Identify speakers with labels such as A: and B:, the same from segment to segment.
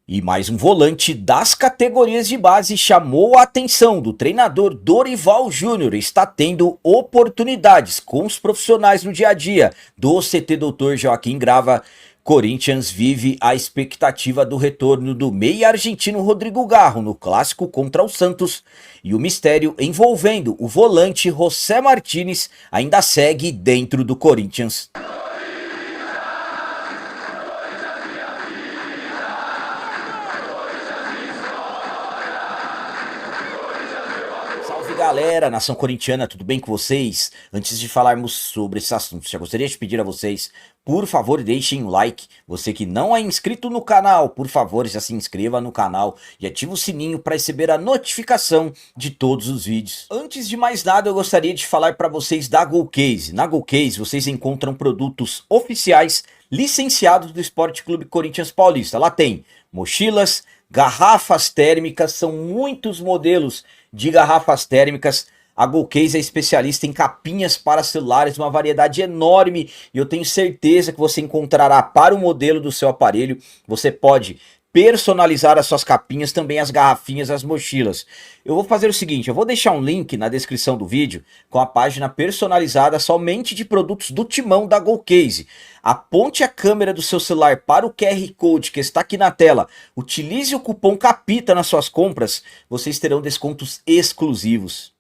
A: E mais um volante das categorias de base chamou a atenção do treinador Dorival Júnior. Está tendo oportunidades com os profissionais no dia a dia do CT Dr. Joaquim Grava. Corinthians vive a expectativa do retorno do meia argentino Rodrigo Garro no clássico contra o Santos. E o mistério envolvendo o volante José Martínez ainda segue dentro do Corinthians. Salve galera, nação corintiana, tudo bem com vocês? Antes de falarmos sobre esse assunto, já gostaria de pedir a vocês, por favor, deixem um like. Você que não é inscrito no canal, por favor, já se inscreva no canal e ative o sininho para receber a notificação de todos os vídeos. Antes de mais nada, eu gostaria de falar para vocês da GoCase. Na GoCase, vocês encontram produtos oficiais licenciados do Esporte Clube Corinthians Paulista. Lá tem mochilas, garrafas térmicas, são muitos modelos de garrafas térmicas. A GoCase é especialista em capinhas para celulares, uma variedade enorme, e eu tenho certeza que você encontrará para o modelo do seu aparelho. Você pode personalizar as suas capinhas, também as garrafinhas, as mochilas. Eu vou fazer o seguinte, eu vou deixar um link na descrição do vídeo com a página personalizada somente de produtos do timão da GoCase. Aponte a câmera do seu celular para o QR Code que está aqui na tela, utilize o cupom CAPITA nas suas compras, vocês terão descontos exclusivos.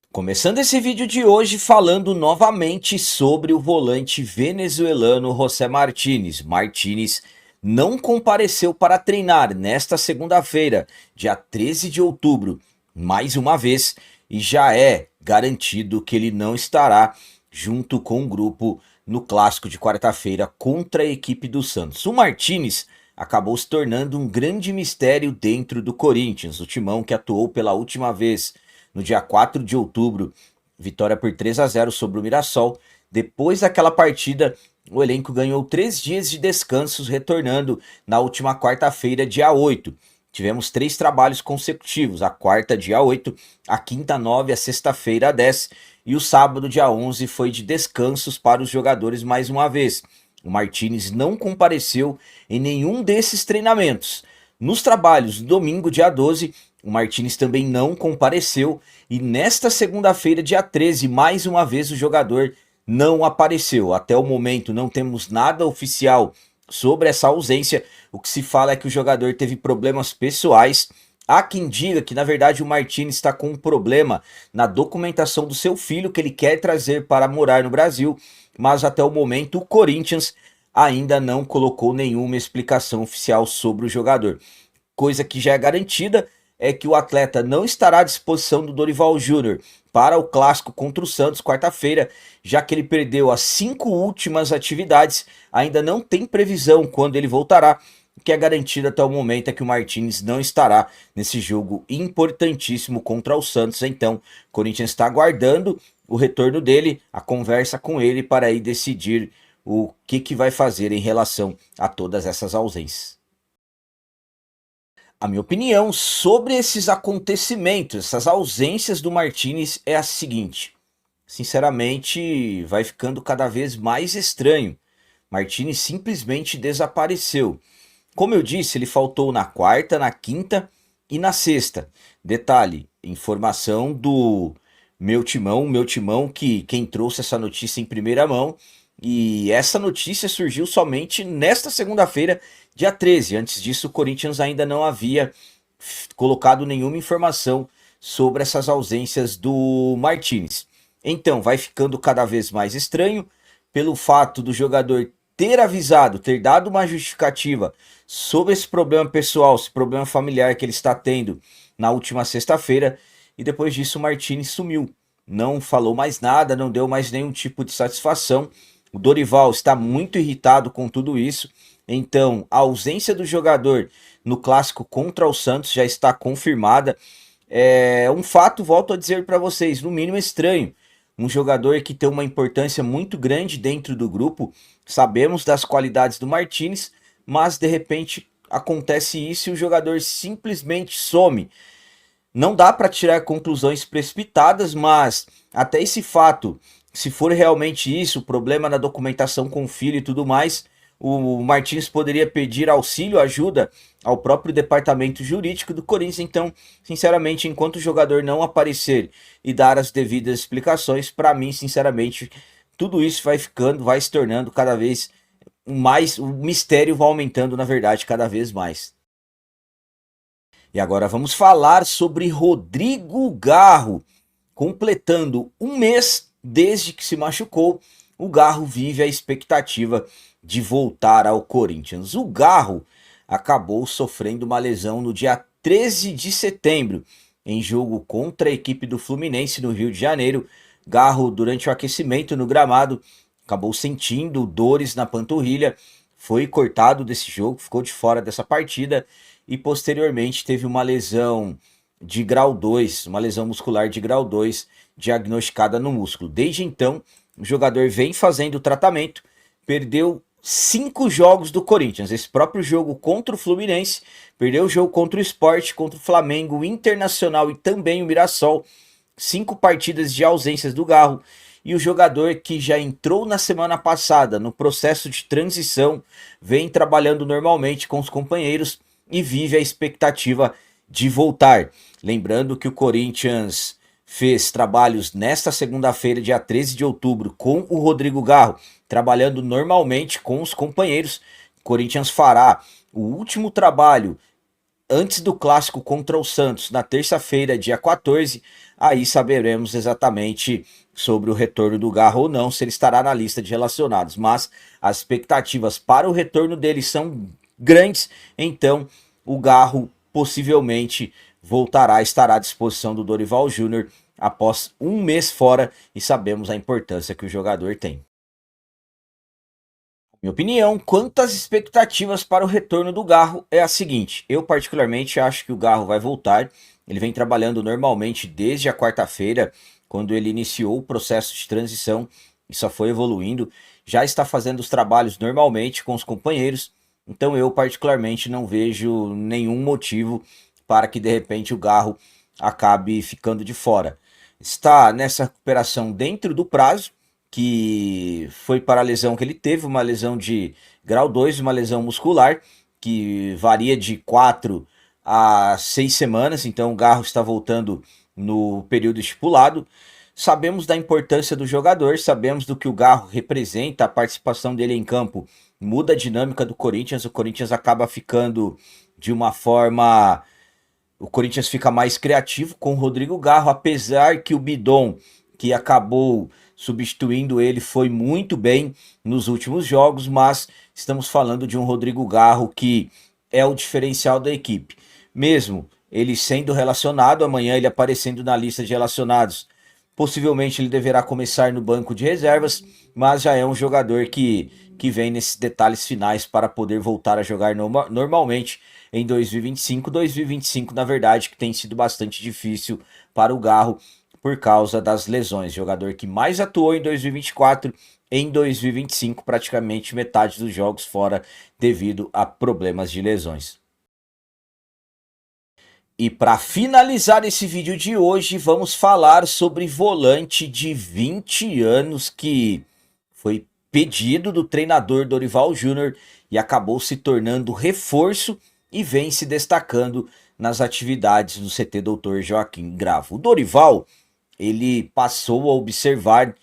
A: Começando esse vídeo de hoje falando novamente sobre o volante venezuelano José Martínez. Martínez não compareceu para treinar nesta segunda-feira, dia 13 de outubro, mais uma vez, e já é garantido que ele não estará junto com o grupo no clássico de quarta-feira contra a equipe do Santos. O Martínez acabou se tornando um grande mistério dentro do Corinthians, o timão que atuou pela última vez no dia 4 de outubro, vitória por 3-0 sobre o Mirassol. Depois daquela partida, o elenco ganhou 3 dias de descansos, retornando na última quarta-feira, dia 8. Tivemos 3 trabalhos consecutivos, a quarta, dia 8, a quinta, 9, a sexta-feira, 10, e o sábado, dia 11, foi de descansos para os jogadores mais uma vez. O Martínez não compareceu em nenhum desses treinamentos. Nos trabalhos, domingo, dia 12, o Martínez também não compareceu, e nesta segunda-feira, dia 13, mais uma vez o jogador não apareceu. Até o momento não temos nada oficial sobre essa ausência. O que se fala é que o jogador teve problemas pessoais. Há quem diga que na verdade o Martínez está com um problema na documentação do seu filho que ele quer trazer para morar no Brasil, mas até o momento o Corinthians ainda não colocou nenhuma explicação oficial sobre o jogador. Coisa que já é garantida é que o atleta não estará à disposição do Dorival Júnior para o clássico contra o Santos quarta-feira, já que ele perdeu as 5 últimas atividades, ainda não tem previsão quando ele voltará. O que é garantido até o momento é que o Martínez não estará nesse jogo importantíssimo contra o Santos. Então, o Corinthians está aguardando o retorno dele, a conversa com ele para aí decidir o que vai fazer em relação a todas essas ausências. A minha opinião sobre esses acontecimentos, essas ausências do Martínez é a seguinte. Sinceramente, vai ficando cada vez mais estranho. Martínez simplesmente desapareceu. Como eu disse, ele faltou na quarta, na quinta e na sexta. Detalhe, informação do meu timão que quem trouxe essa notícia em primeira mão. E essa notícia surgiu somente nesta segunda-feira, dia 13. Antes disso, o Corinthians ainda não havia colocado nenhuma informação sobre essas ausências do Martínez. Então, vai ficando cada vez mais estranho pelo fato do jogador ter avisado, ter dado uma justificativa sobre esse problema pessoal, esse problema familiar que ele está tendo na última sexta-feira, e depois disso o Martínez sumiu. Não falou mais nada, não deu mais nenhum tipo de satisfação. O Dorival está muito irritado com tudo isso, então a ausência do jogador no clássico contra o Santos já está confirmada. É um fato, volto a dizer para vocês, no mínimo estranho. Um jogador que tem uma importância muito grande dentro do grupo, sabemos das qualidades do Martínez, mas de repente acontece isso e o jogador simplesmente some. Não dá para tirar conclusões precipitadas, mas até esse fato, se for realmente isso, o problema na documentação com o filho e tudo mais, o Martins poderia pedir auxílio, ajuda ao próprio departamento jurídico do Corinthians. Então, sinceramente, enquanto o jogador não aparecer e dar as devidas explicações, para mim, sinceramente, tudo isso vai se tornando cada vez mais, o mistério vai aumentando, na verdade, cada vez mais. E agora vamos falar sobre Rodrigo Garro. Completando um mês desde que se machucou, o Garro vive a expectativa de voltar ao Corinthians. O Garro acabou sofrendo uma lesão no dia 13 de setembro, em jogo contra a equipe do Fluminense no Rio de Janeiro. Garro, durante o aquecimento no gramado, acabou sentindo dores na panturrilha, foi cortado desse jogo, ficou de fora dessa partida e posteriormente teve uma lesão de grau 2, uma lesão muscular de grau 2 diagnosticada no músculo. Desde então, o jogador vem fazendo o tratamento, perdeu 5 jogos do Corinthians. Esse próprio jogo contra o Fluminense, perdeu o jogo contra o Sport, contra o Flamengo, o Internacional e também o Mirassol. 5 partidas de ausências do Garro. E o jogador que já entrou na semana passada no processo de transição, vem trabalhando normalmente com os companheiros e vive a expectativa de voltar. Lembrando que o Corinthians fez trabalhos nesta segunda-feira, dia 13 de outubro, com o Rodrigo Garro, trabalhando normalmente com os companheiros. O Corinthians fará o último trabalho antes do clássico contra o Santos, na terça-feira, dia 14, aí saberemos exatamente sobre o retorno do Garro ou não, se ele estará na lista de relacionados. Mas as expectativas para o retorno dele são grandes, então o Garro possivelmente estará à disposição do Dorival Júnior após um mês fora e sabemos a importância que o jogador tem. Minha opinião, quanto às expectativas para o retorno do Garro é a seguinte: eu particularmente acho que o Garro vai voltar. Ele vem trabalhando normalmente desde a quarta-feira, quando ele iniciou o processo de transição e só foi evoluindo. Já está fazendo os trabalhos normalmente com os companheiros, então eu particularmente não vejo nenhum motivo para que de repente o Garro acabe ficando de fora. Está nessa recuperação dentro do prazo, que foi para a lesão que ele teve, uma lesão de grau 2, uma lesão muscular, que varia de 4 a 6 semanas, então o Garro está voltando no período estipulado. Sabemos da importância do jogador, sabemos do que o Garro representa, a participação dele em campo muda a dinâmica do Corinthians, o Corinthians acaba ficando de uma forma... O Corinthians fica mais criativo com o Rodrigo Garro, apesar que o Bidon, que acabou substituindo ele, foi muito bem nos últimos jogos, mas estamos falando de um Rodrigo Garro que é o diferencial da equipe. Mesmo ele sendo relacionado, amanhã ele aparecendo na lista de relacionados, possivelmente ele deverá começar no banco de reservas, mas já é um jogador que vem nesses detalhes finais para poder voltar a jogar normalmente em 2025. 2025, na verdade, que tem sido bastante difícil para o Garro por causa das lesões. Jogador que mais atuou em 2024, em 2025 praticamente metade dos jogos fora devido a problemas de lesões. E para finalizar esse vídeo de hoje, vamos falar sobre volante de 20 anos que foi pedido do treinador Dorival Júnior e acabou se tornando reforço e vem se destacando nas atividades do CT Dr. Joaquim Gravo. O Dorival, ele passou a observar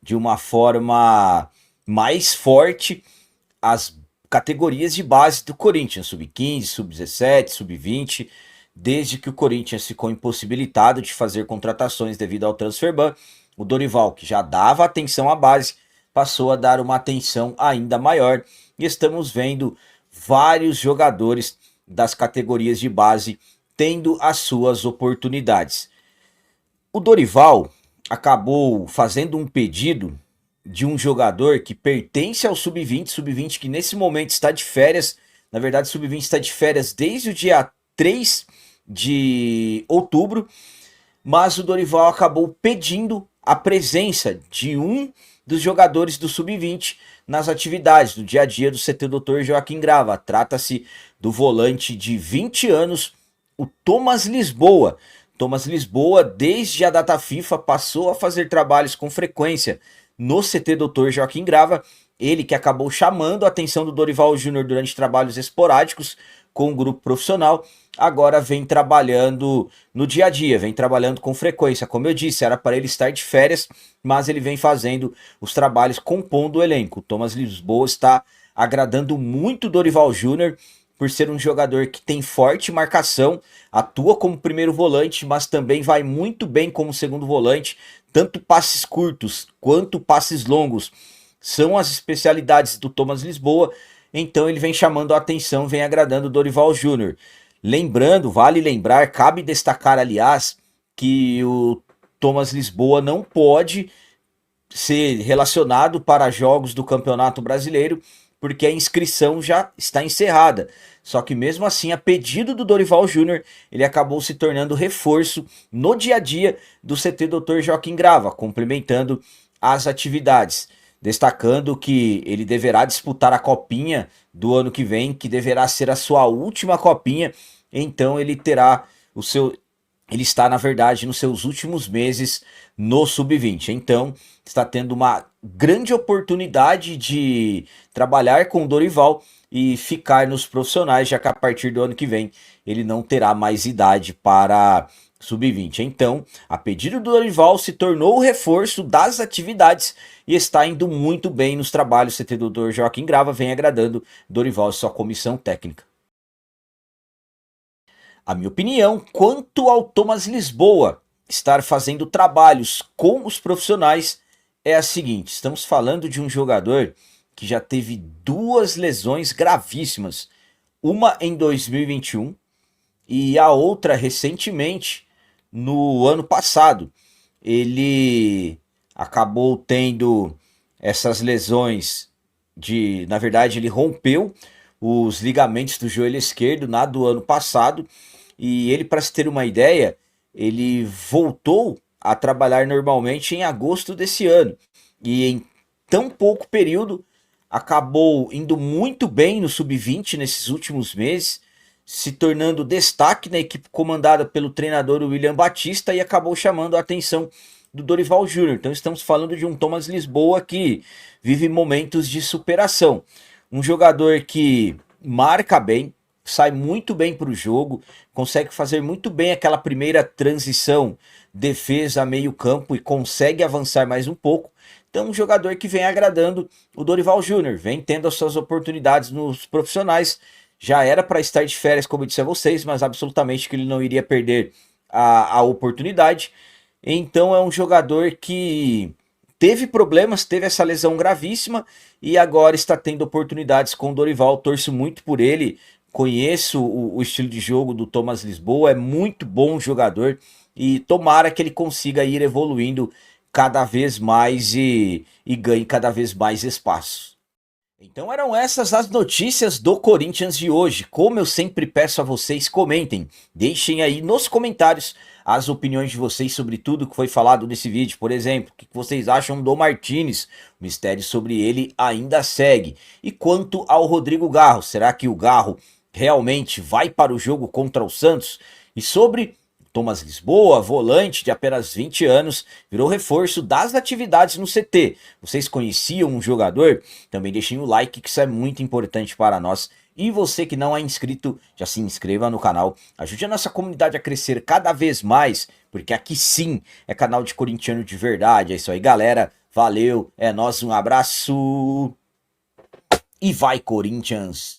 A: de uma forma mais forte as categorias de base do Corinthians, sub-15, sub-17, sub-20, desde que o Corinthians ficou impossibilitado de fazer contratações devido ao transfer ban. O Dorival, que já dava atenção à base, passou a dar uma atenção ainda maior e estamos vendo vários jogadores das categorias de base tendo as suas oportunidades. O Dorival acabou fazendo um pedido de um jogador que pertence ao sub-20, que nesse momento está de férias. Na verdade, o sub-20 está de férias desde o dia 3 de outubro, mas o Dorival acabou pedindo a presença de um dos jogadores do sub-20 nas atividades do dia a dia do CT Dr. Joaquim Grava. Trata-se do volante de 20 anos, o Thomas Lisboa. Thomas Lisboa, desde a data FIFA, passou a fazer trabalhos com frequência no CT Dr. Joaquim Grava Ele que acabou chamando a atenção do Dorival Júnior durante trabalhos esporádicos com o grupo profissional, agora vem trabalhando no dia a dia, vem trabalhando com frequência. Como eu disse, era para ele estar de férias, mas ele vem fazendo os trabalhos compondo o elenco. O Thomas Lisboa está agradando muito o Dorival Júnior por ser um jogador que tem forte marcação, atua como primeiro volante, mas também vai muito bem como segundo volante, tanto passes curtos quanto passes longos são as especialidades do Thomas Lisboa, então ele vem chamando a atenção, vem agradando o Dorival Júnior. Lembrando, vale lembrar, cabe destacar, aliás, que o Thomas Lisboa não pode ser relacionado para jogos do Campeonato Brasileiro, porque a inscrição já está encerrada. Só que mesmo assim, a pedido do Dorival Júnior, ele acabou se tornando reforço no dia a dia do CT Dr. Joaquim Grava, complementando as atividades. Destacando que ele deverá disputar a copinha do ano que vem, que deverá ser a sua última copinha, então ele terá o seu... Ele está, na verdade, nos seus últimos meses no Sub-20. Então, está tendo uma grande oportunidade de trabalhar com o Dorival e ficar nos profissionais, já que a partir do ano que vem ele não terá mais idade para Sub-20. Então, a pedido do Dorival, se tornou o reforço das atividades e está indo muito bem nos trabalhos. O CT do Dr. Joaquim Grava vem agradando Dorival e sua comissão técnica. A minha opinião quanto ao Thomas Lisboa estar fazendo trabalhos com os profissionais é a seguinte: estamos falando de um jogador que já teve duas lesões gravíssimas, uma em 2021 e a outra recentemente no ano passado. Ele acabou tendo essas lesões na verdade ele rompeu os ligamentos do joelho esquerdo do ano passado. E ele, para se ter uma ideia, ele voltou a trabalhar normalmente em agosto desse ano. E em tão pouco período, acabou indo muito bem no Sub-20 nesses últimos meses, se tornando destaque na equipe comandada pelo treinador William Batista e acabou chamando a atenção do Dorival Júnior. Então estamos falando de um Thomas Lisboa que vive momentos de superação. Um jogador que marca bem, sai muito bem para o jogo, consegue fazer muito bem aquela primeira transição defesa meio campo e consegue avançar mais um pouco. Então um jogador que vem agradando o Dorival Júnior, vem tendo as suas oportunidades nos profissionais. Já era para estar de férias, como eu disse a vocês, mas absolutamente que ele não iria perder a oportunidade. Então é um jogador que teve problemas, teve essa lesão gravíssima e agora está tendo oportunidades com o Dorival. Torço muito por ele. Conheço o estilo de jogo do Thomas Lisboa, é muito bom jogador e tomara que ele consiga ir evoluindo cada vez mais e ganhe cada vez mais espaço. Então eram essas as notícias do Corinthians de hoje. Como eu sempre peço a vocês, comentem, deixem aí nos comentários as opiniões de vocês sobre tudo que foi falado nesse vídeo. Por exemplo, o que vocês acham do Martínez? O mistério sobre ele ainda segue. E quanto ao Rodrigo Garro, será que o Garro realmente vai para o jogo contra o Santos? E sobre Thomas Lisboa, volante de apenas 20 anos, virou reforço das atividades no CT. Vocês conheciam um jogador? Também deixem o like, que isso é muito importante para nós. E você que não é inscrito, já se inscreva no canal. Ajude a nossa comunidade a crescer cada vez mais, porque aqui sim é canal de corintiano de verdade. É isso aí, galera. Valeu, é nóis, um abraço. E vai, Corinthians!